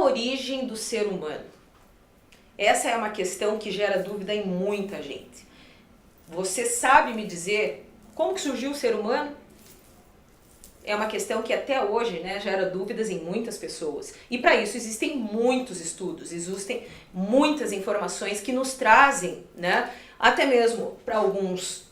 origem do ser humano? Essa é uma questão que gera dúvida em muita gente. Você sabe me dizer como que surgiu o ser humano? É uma questão que até hoje, né, gera dúvidas em muitas pessoas. E para isso existem muitos estudos, existem muitas informações que nos trazem, né, até mesmo para alguns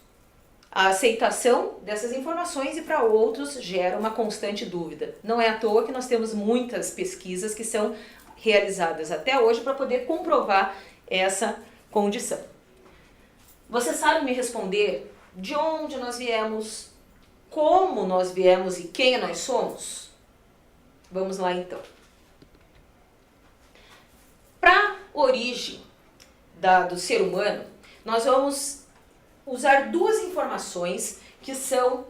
a aceitação dessas informações e para outros gera uma constante dúvida. Não é à toa que nós temos muitas pesquisas que são realizadas até hoje para poder comprovar essa condição. Você sabe me responder de onde nós viemos, como nós viemos e quem nós somos? Vamos lá então. Para a origem do ser humano, nós vamos usar duas informações que são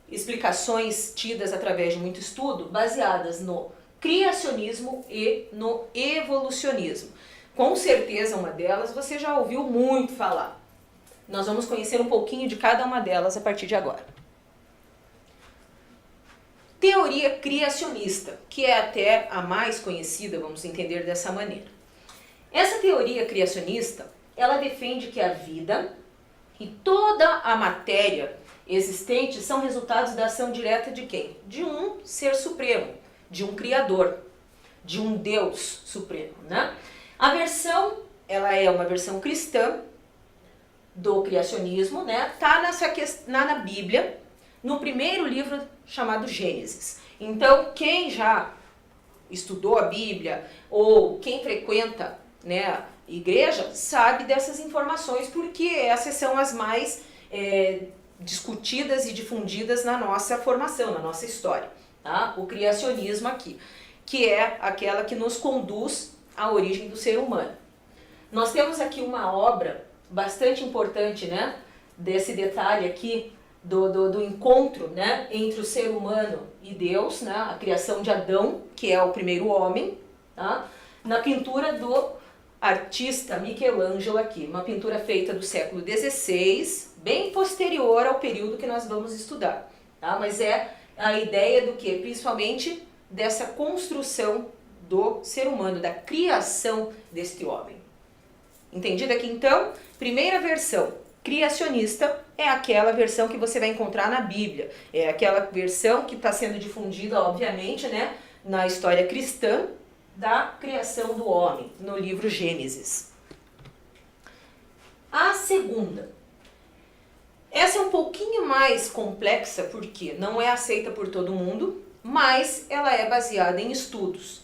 explicações tidas através de muito estudo, baseadas no criacionismo e no evolucionismo. Com certeza uma delas você já ouviu muito falar. Nós vamos conhecer um pouquinho de cada uma delas a partir de agora. Teoria criacionista, que é até a mais conhecida, vamos entender dessa maneira. Essa teoria criacionista, ela defende que a vida e toda a matéria existente são resultados da ação direta de quem? De um ser supremo, de um criador, de um Deus supremo, né? A versão, ela é uma versão cristã do criacionismo, né? Tá na Bíblia, no primeiro livro chamado Gênesis. Então, quem já estudou a Bíblia ou quem frequenta, né, igreja, sabe dessas informações porque essas são as mais discutidas e difundidas na nossa formação, na nossa história. Tá? O criacionismo aqui, que é aquela que nos conduz à origem do ser humano. Nós temos aqui uma obra bastante importante, né, desse detalhe aqui, do encontro, né, entre o ser humano e Deus, né, a criação de Adão, que é o primeiro homem, tá? Na pintura do artista Michelangelo aqui, uma pintura feita do século XVI, bem posterior ao período que nós vamos estudar, tá? Mas é a ideia do que? Principalmente dessa construção do ser humano, da criação deste homem. Entendido aqui então? Primeira versão criacionista é aquela versão que você vai encontrar na Bíblia, é aquela versão que está sendo difundida, obviamente, né, na história cristã, da criação do homem, no livro Gênesis. A segunda. Essa é um pouquinho mais complexa porque não é aceita por todo mundo, mas ela é baseada em estudos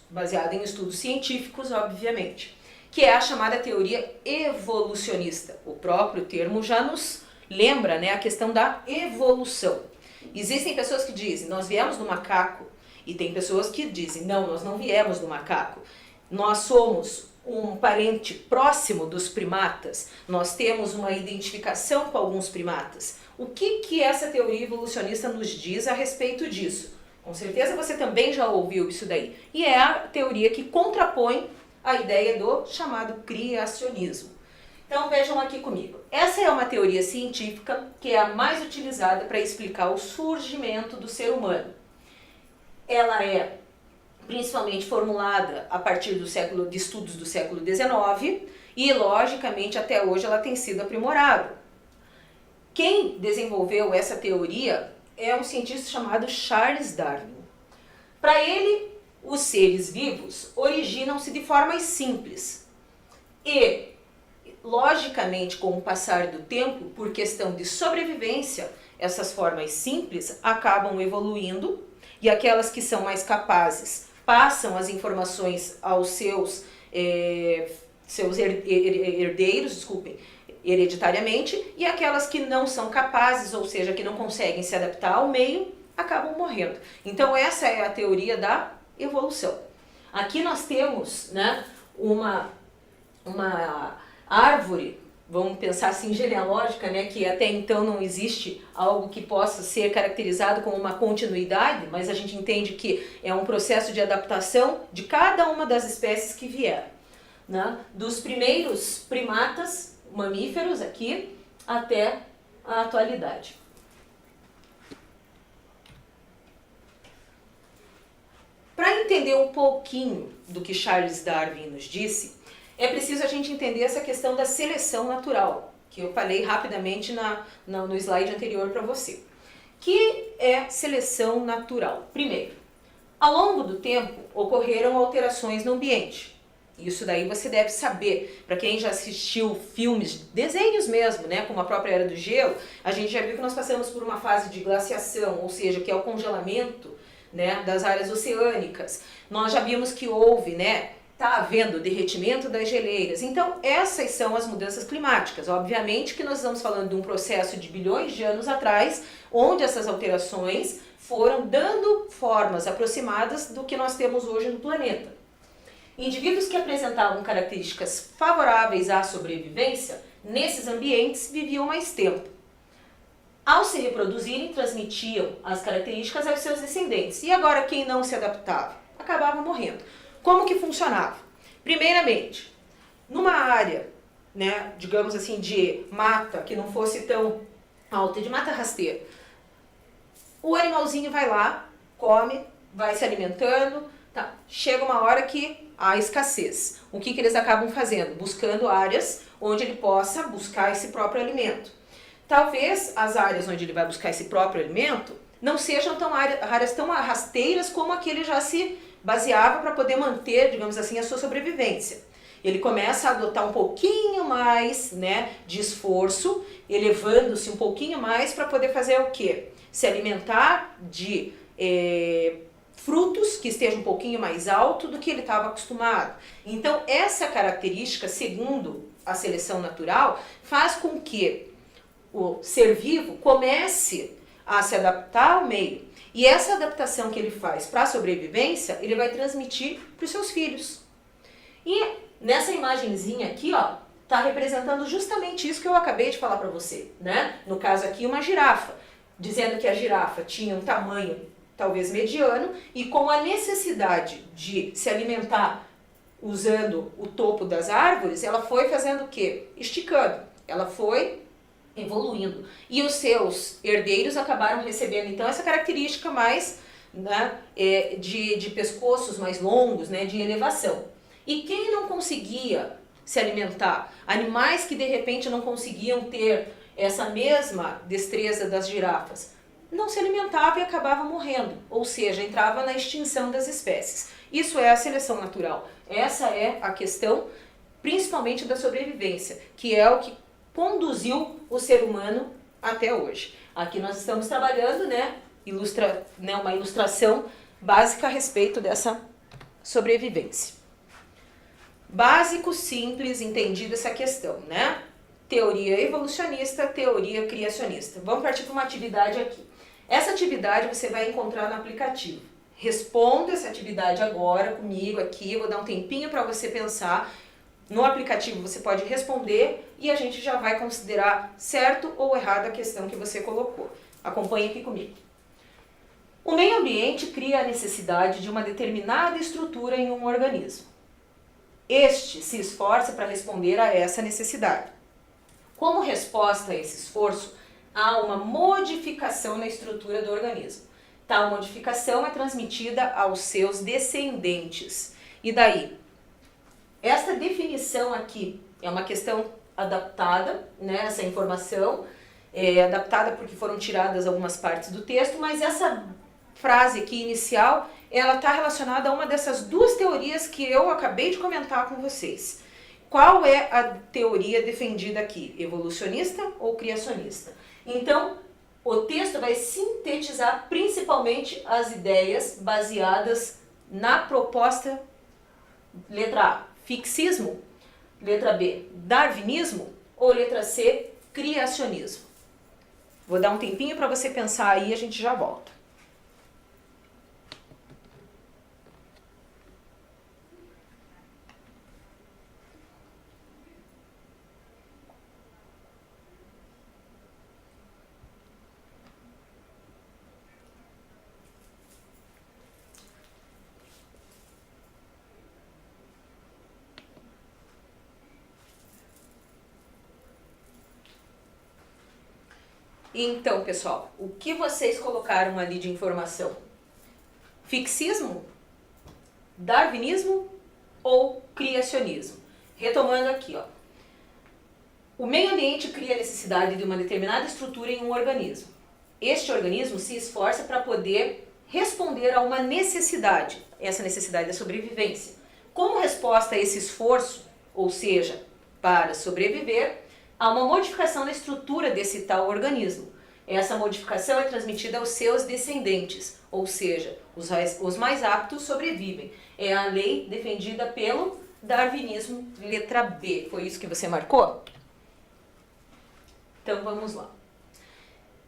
científicos, obviamente, que é a chamada teoria evolucionista. O próprio termo já nos lembra, né, a questão da evolução. Existem pessoas que dizem, nós viemos do macaco, e tem pessoas que dizem, não, nós não viemos do macaco. Nós somos um parente próximo dos primatas. Nós temos uma identificação com alguns primatas. O que essa teoria evolucionista nos diz a respeito disso? Com certeza você também já ouviu isso daí. E é a teoria que contrapõe a ideia do chamado criacionismo. Então vejam aqui comigo. Essa é uma teoria científica que é a mais utilizada para explicar o surgimento do ser humano. Ela é principalmente formulada a partir de estudos do século XIX e, logicamente, até hoje ela tem sido aprimorada. Quem desenvolveu essa teoria é um cientista chamado Charles Darwin. Para ele, os seres vivos originam-se de formas simples e, logicamente, com o passar do tempo, por questão de sobrevivência, essas formas simples acabam evoluindo e aquelas que são mais capazes passam as informações aos seus herdeiros, hereditariamente, e aquelas que não são capazes, ou seja, que não conseguem se adaptar ao meio, acabam morrendo. Então essa é a teoria da evolução. Aqui nós temos, né, uma árvore, vamos pensar assim, genealógica, né, que até então não existe algo que possa ser caracterizado como uma continuidade, mas a gente entende que é um processo de adaptação de cada uma das espécies que vieram, né, dos primeiros primatas, mamíferos aqui, até a atualidade. Para entender um pouquinho do que Charles Darwin nos disse, é preciso a gente entender essa questão da seleção natural, que eu falei rapidamente no slide anterior para você. Que é seleção natural? Primeiro, ao longo do tempo ocorreram alterações no ambiente. Isso daí você deve saber. Para quem já assistiu filmes, desenhos mesmo, né, como a própria Era do Gelo, a gente já viu que nós passamos por uma fase de glaciação, ou seja, que é o congelamento, né, das áreas oceânicas. Nós já vimos que houve, né, está havendo derretimento das geleiras. Então, essas são as mudanças climáticas. Obviamente que nós estamos falando de um processo de bilhões de anos atrás, onde essas alterações foram dando formas aproximadas do que nós temos hoje no planeta. Indivíduos que apresentavam características favoráveis à sobrevivência, nesses ambientes viviam mais tempo. Ao se reproduzirem, transmitiam as características aos seus descendentes. E agora, quem não se adaptava? Acabava morrendo. Como que funcionava? Primeiramente, numa área, né, digamos assim, de mata, que não fosse tão alta, de mata rasteira, o animalzinho vai lá, come, vai se alimentando, tá? Chega uma hora que há escassez. O que eles acabam fazendo? Buscando áreas onde ele possa buscar esse próprio alimento. Talvez as áreas onde ele vai buscar esse próprio alimento não sejam tão áreas tão rasteiras como a que ele já se baseava para poder manter, digamos assim, a sua sobrevivência. Ele começa a adotar um pouquinho mais, né, de esforço, elevando-se um pouquinho mais para poder fazer o quê? Se alimentar de frutos que estejam um pouquinho mais alto do que ele estava acostumado. Então, essa característica, segundo a seleção natural, faz com que o ser vivo comece a se adaptar ao meio. E essa adaptação que ele faz para a sobrevivência, ele vai transmitir para os seus filhos. E nessa imagenzinha aqui, ó, tá representando justamente isso que eu acabei de falar para você, né? No caso aqui, uma girafa, dizendo que a girafa tinha um tamanho talvez mediano e com a necessidade de se alimentar usando o topo das árvores, ela foi fazendo o quê? Esticando. Ela foi evoluindo. E os seus herdeiros acabaram recebendo, então, essa característica mais, né, de pescoços mais longos, né, de elevação. E quem não conseguia se alimentar? Animais que, de repente, não conseguiam ter essa mesma destreza das girafas, não se alimentavam e acabavam morrendo, ou seja, entrava na extinção das espécies. Isso é a seleção natural. Essa é a questão, principalmente da sobrevivência, que é o que conduziu o ser humano até hoje. Aqui nós estamos trabalhando, né, uma ilustração básica a respeito dessa sobrevivência. Básico, simples, entendido essa questão, né? Teoria evolucionista, teoria criacionista. Vamos partir para uma atividade aqui. Essa atividade você vai encontrar no aplicativo. Responda essa atividade agora comigo aqui, eu vou dar um tempinho para você pensar. No aplicativo você pode responder e a gente já vai considerar certo ou errado a questão que você colocou. Acompanhe aqui comigo. O meio ambiente cria a necessidade de uma determinada estrutura em um organismo. Este se esforça para responder a essa necessidade. Como resposta a esse esforço, há uma modificação na estrutura do organismo. Tal modificação é transmitida aos seus descendentes. E daí? Esta definição aqui é uma questão adaptada, né, essa informação é adaptada porque foram tiradas algumas partes do texto, mas essa frase aqui inicial, ela está relacionada a uma dessas duas teorias que eu acabei de comentar com vocês. Qual é a teoria defendida aqui? Evolucionista ou criacionista? Então, o texto vai sintetizar principalmente as ideias baseadas na proposta letra A, fixismo, letra B, darwinismo ou letra C, criacionismo. Vou dar um tempinho para você pensar aí e a gente já volta. Então, pessoal, o que vocês colocaram ali de informação? Fixismo darwinismo ou criacionismo? Retomando aqui, ó. O meio ambiente cria a necessidade de uma determinada estrutura em um organismo. Este organismo se esforça para poder responder a uma necessidade, essa necessidade da sobrevivência. Como resposta a esse esforço, ou seja, para sobreviver, há uma modificação na estrutura desse tal organismo. Essa modificação é transmitida aos seus descendentes, ou seja, os mais aptos sobrevivem. É a lei defendida pelo darwinismo, letra B. Foi isso que você marcou? Então vamos lá.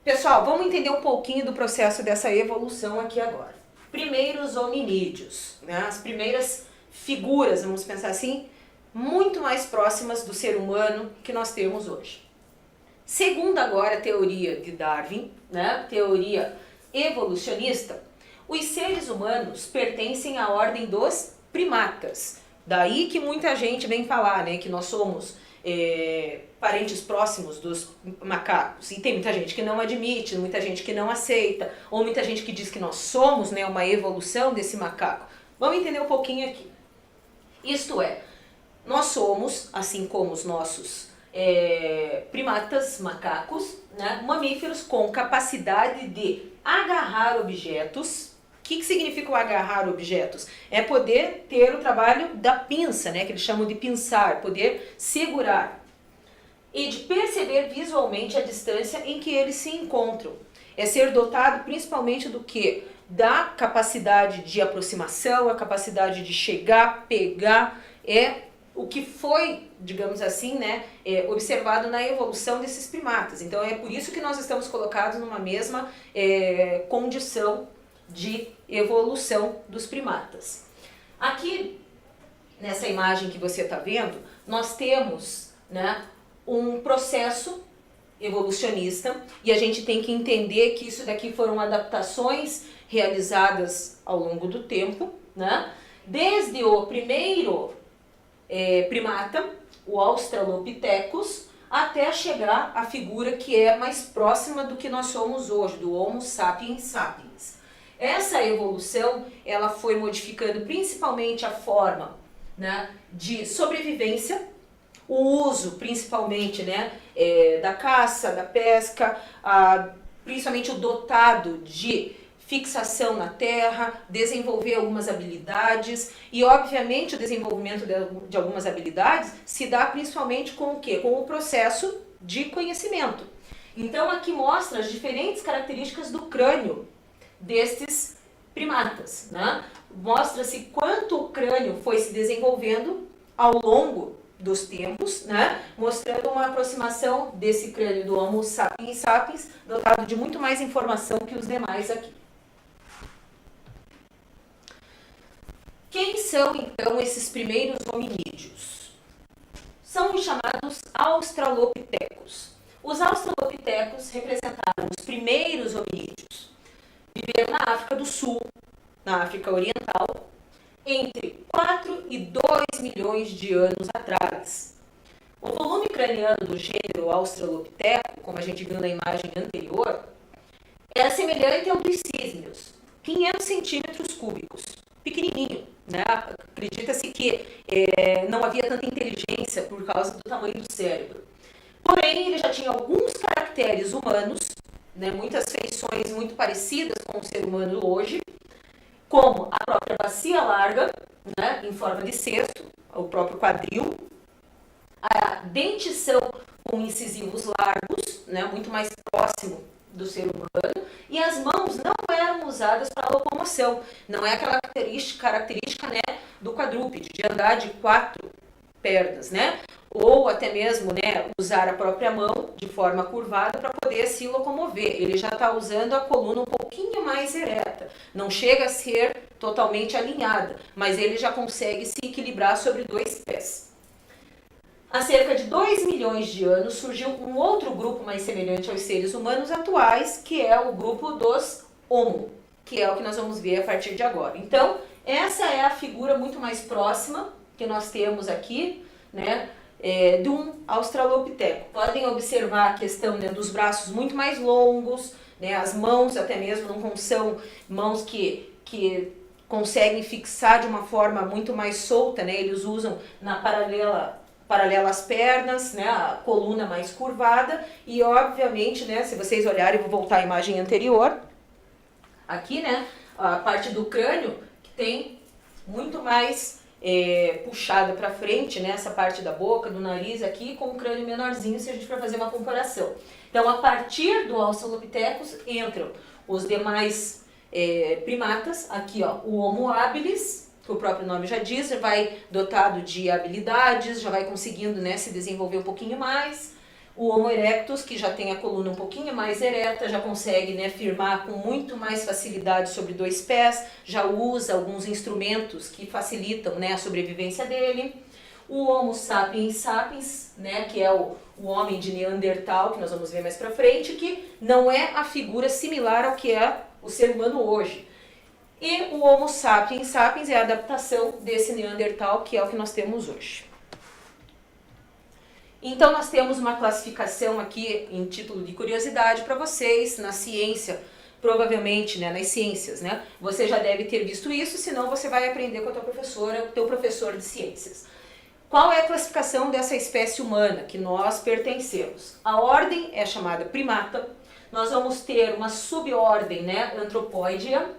Pessoal, vamos entender um pouquinho do processo dessa evolução aqui agora. Primeiro, os hominídeos, né? As primeiras figuras, vamos pensar assim, muito mais próximas do ser humano que nós temos hoje. Segundo agora a teoria de Darwin, né? Teoria evolucionista, os seres humanos pertencem à ordem dos primatas. Daí que muita gente vem falar, né, que nós somos parentes próximos dos macacos. E tem muita gente que não admite, muita gente que não aceita, ou muita gente que diz que nós somos, né, uma evolução desse macaco. Vamos entender um pouquinho aqui. Isto é, nós somos, assim como os nossos primatas, macacos, né, mamíferos com capacidade de agarrar objetos. O que significa o agarrar objetos? É poder ter o trabalho da pinça, né, que eles chamam de pinçar, poder segurar. E de perceber visualmente a distância em que eles se encontram. É ser dotado principalmente do quê? Da capacidade de aproximação, a capacidade de chegar, pegar, é o que foi, digamos assim, né, observado na evolução desses primatas. Então é por isso que nós estamos colocados numa mesma condição de evolução dos primatas. Aqui, nessa imagem que você está vendo, nós temos, né, um processo evolucionista e a gente tem que entender que isso daqui foram adaptações realizadas ao longo do tempo, né? Desde o primeiro primata, o Australopithecus, até chegar à figura que é mais próxima do que nós somos hoje, do Homo sapiens sapiens. Essa evolução, ela foi modificando principalmente a forma, né, de sobrevivência, o uso principalmente, né, da caça, da pesca, principalmente o dotado de fixação na terra, desenvolver algumas habilidades e obviamente o desenvolvimento de algumas habilidades se dá principalmente com o quê? Com o processo de conhecimento. Então aqui mostra as diferentes características do crânio destes primatas, né? Mostra-se quanto o crânio foi se desenvolvendo ao longo dos tempos, né? Mostrando uma aproximação desse crânio do Homo sapiens sapiens, dotado de muito mais informação que os demais aqui. Quem são então esses primeiros hominídeos? São os chamados Australopithecus. Os Australopithecus representaram os primeiros hominídeos. Viveram na África do Sul, na África Oriental, entre 4 e 2 milhões de anos atrás. O volume craniano do gênero Australopithecus, como a gente viu na imagem anterior, é semelhante ao dos sísmios, 500 centímetros cúbicos, pequenininho, né? Acredita-se que não havia tanta inteligência por causa do tamanho do cérebro. Porém, ele já tinha alguns caracteres humanos, né, muitas feições muito parecidas com o ser humano hoje, como a própria bacia larga, né, em forma de cesto, o próprio quadril, a dentição com incisivos largos, né, muito mais próximo do ser humano, e as mãos não eram usadas para locomoção, não é aquela característica, né, do quadrúpede, de andar de 4 pernas, né? Ou até mesmo, né, usar a própria mão de forma curvada para poder se locomover. Ele já está usando a coluna um pouquinho mais ereta. Não chega a ser totalmente alinhada, mas ele já consegue se equilibrar sobre 2 pés. Há cerca de 2 milhões de anos surgiu um outro grupo mais semelhante aos seres humanos atuais, que é o grupo dos Homo, que é o que nós vamos ver a partir de agora. Então, essa é a figura muito mais próxima que nós temos aqui, né, de um Australopithecus. Podem observar a questão, né, dos braços muito mais longos, né, as mãos até mesmo não são mãos que conseguem fixar de uma forma muito mais solta, né? Eles usam na paralela às pernas, né? A coluna mais curvada e obviamente, né? Se vocês olharem, vou voltar à imagem anterior, aqui, né? A parte do crânio que tem muito mais puxada para frente, né? Essa parte da boca, do nariz aqui, com o crânio menorzinho, se a gente for fazer uma comparação. Então, a partir do Australopithecus entram os demais primatas, aqui ó, o Homo habilis, que o próprio nome já diz, já vai dotado de habilidades, já vai conseguindo, né, se desenvolver um pouquinho mais. O Homo erectus, que já tem a coluna um pouquinho mais ereta, já consegue, né, firmar com muito mais facilidade sobre 2 pés, já usa alguns instrumentos que facilitam, né, a sobrevivência dele. O Homo sapiens sapiens, né, que é o homem de Neandertal, que nós vamos ver mais pra frente, que não é a figura similar ao que é o ser humano hoje. E o Homo sapiens sapiens é a adaptação desse Neandertal, que é o que nós temos hoje. Então nós temos uma classificação aqui em título de curiosidade para vocês, na ciência, provavelmente, né, nas ciências, né? Você já deve ter visto isso, senão você vai aprender com a tua professora, o teu professor de ciências. Qual é a classificação dessa espécie humana que nós pertencemos? A ordem é chamada primata, nós vamos ter uma subordem, né, Anthropoidea,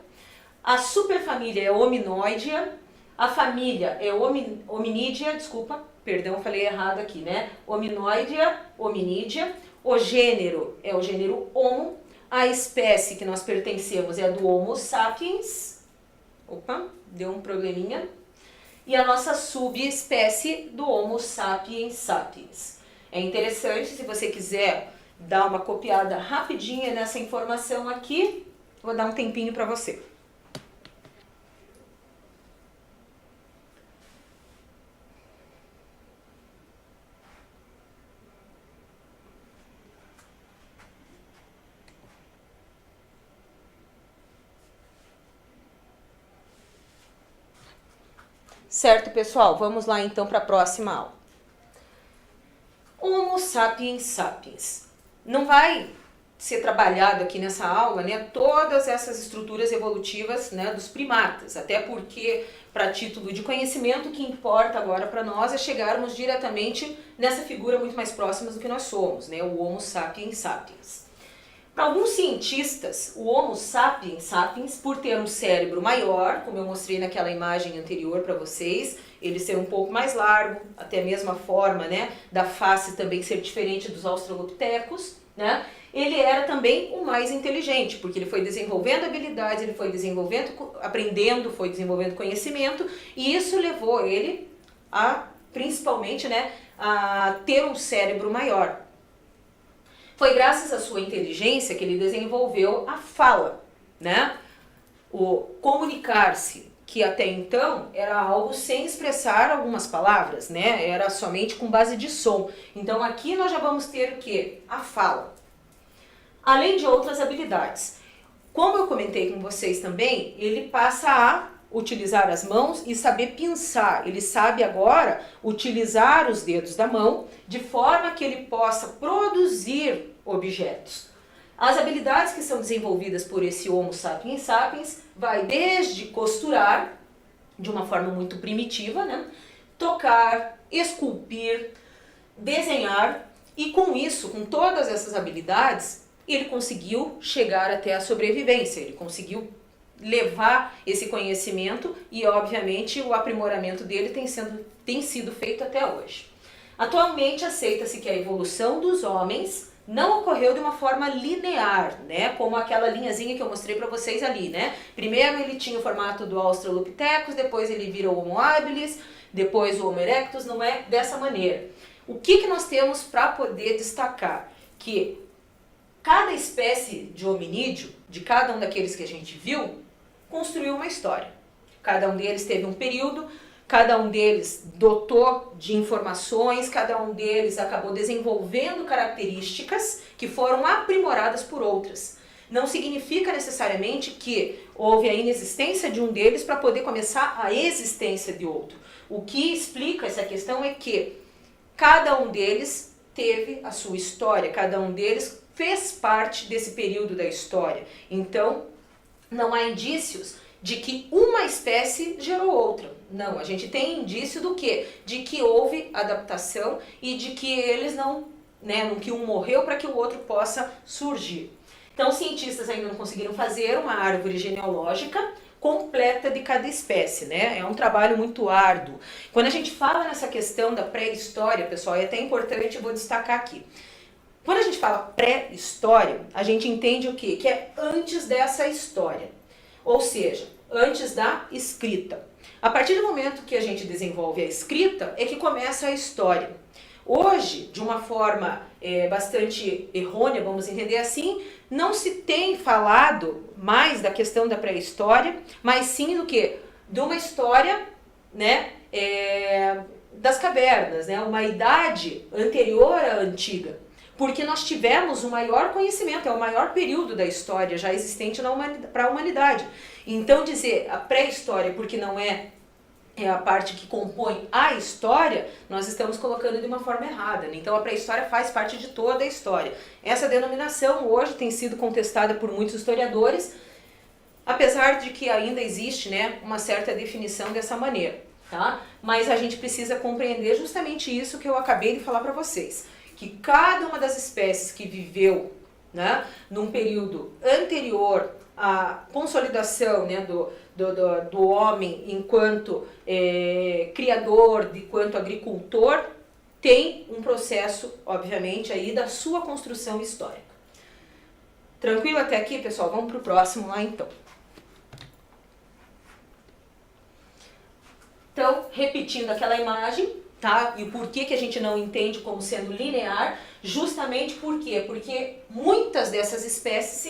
a superfamília é Hominoidea, a família é Hominídea, desculpa, perdão, falei errado aqui, né? Hominoidea, Hominídea, o gênero é o gênero Homo, a espécie que nós pertencemos é a do Homo sapiens, opa, deu um probleminha, e a nossa subespécie do Homo sapiens sapiens. É interessante, se você quiser dar uma copiada rapidinha nessa informação aqui, vou dar um tempinho para você. Certo, pessoal? Vamos lá então para a próxima aula. Homo sapiens sapiens. Não vai ser trabalhado aqui nessa aula, né, todas essas estruturas evolutivas, né, dos primatas, até porque, para título de conhecimento, o que importa agora para nós é chegarmos diretamente nessa figura muito mais próxima do que nós somos, né, o Homo sapiens sapiens. Para alguns cientistas, o Homo sapiens sapiens, por ter um cérebro maior, como eu mostrei naquela imagem anterior para vocês, ele ser um pouco mais largo, até mesmo a forma, né, da face também ser diferente dos australopithecus, né, ele era também o mais inteligente, porque ele foi desenvolvendo habilidades, ele foi aprendendo, foi desenvolvendo conhecimento, e isso levou ele a, principalmente, né, a ter um cérebro maior. Foi graças à sua inteligência que ele desenvolveu a fala, né? O comunicar-se, que até então era algo sem expressar algumas palavras, né? Era somente com base de som. Então aqui nós já vamos ter o quê? A fala. Além de outras habilidades. Como eu comentei com vocês também, ele passa a utilizar as mãos e saber pensar. Ele sabe agora utilizar os dedos da mão de forma que ele possa produzir objetos. As habilidades que são desenvolvidas por esse Homo sapiens sapiens vai desde costurar, de uma forma muito primitiva, né? Tocar, esculpir, desenhar, e com isso, com todas essas habilidades, ele conseguiu chegar até a sobrevivência, ele conseguiu levar esse conhecimento e, obviamente, o aprimoramento dele tem sido feito até hoje. Atualmente, aceita-se que a evolução dos homens não ocorreu de uma forma linear, né? Como aquela linhazinha que eu mostrei para vocês ali, né? Primeiro ele tinha o formato do Australopithecus, depois ele virou o Homo habilis, depois o Homo erectus, não é dessa maneira. O que nós temos para poder destacar? Que cada espécie de hominídeo, de cada um daqueles que a gente viu, construiu uma história. Cada um deles teve um período, cada um deles dotou de informações, cada um deles acabou desenvolvendo características que foram aprimoradas por outras. Não significa necessariamente que houve a inexistência de um deles para poder começar a existência de outro. O que explica essa questão é que cada um deles teve a sua história, cada um deles fez parte desse período da história. Então, não há indícios de que uma espécie gerou outra. Não, a gente tem indício do quê? De que houve adaptação e de que eles não, né, que um morreu para que o outro possa surgir. Então, os cientistas ainda não conseguiram fazer uma árvore genealógica completa de cada espécie, né? É um trabalho muito árduo. Quando a gente fala nessa questão da pré-história, pessoal, é até importante, eu vou destacar aqui. Quando a gente fala pré-história, a gente entende o quê? Que é antes dessa história, ou seja, antes da escrita. A partir do momento que a gente desenvolve a escrita, é que começa a história. Hoje, de uma forma bastante errônea, vamos entender assim, não se tem falado mais da questão da pré-história, mas sim do que? De uma história, né, das cavernas, né, uma idade anterior à antiga. Porque nós tivemos o maior conhecimento, é o maior período da história já existente para a humanidade. Então dizer a pré-história, porque não é a parte que compõe a história, nós estamos colocando de uma forma errada. Então a pré-história faz parte de toda a história. Essa denominação hoje tem sido contestada por muitos historiadores, apesar de que ainda existe, né, uma certa definição dessa maneira. Tá? Mas a gente precisa compreender justamente isso que eu acabei de falar para vocês. Que cada uma das espécies que viveu, né, num período anterior à consolidação, né, do homem enquanto criador, enquanto agricultor, tem um processo, obviamente, aí da sua construção histórica. Tranquilo até aqui, pessoal? Vamos para o próximo lá, então. Então, repetindo aquela imagem, tá? E o porquê que a gente não entende como sendo linear, justamente por quê? Porque muitas dessas espécies se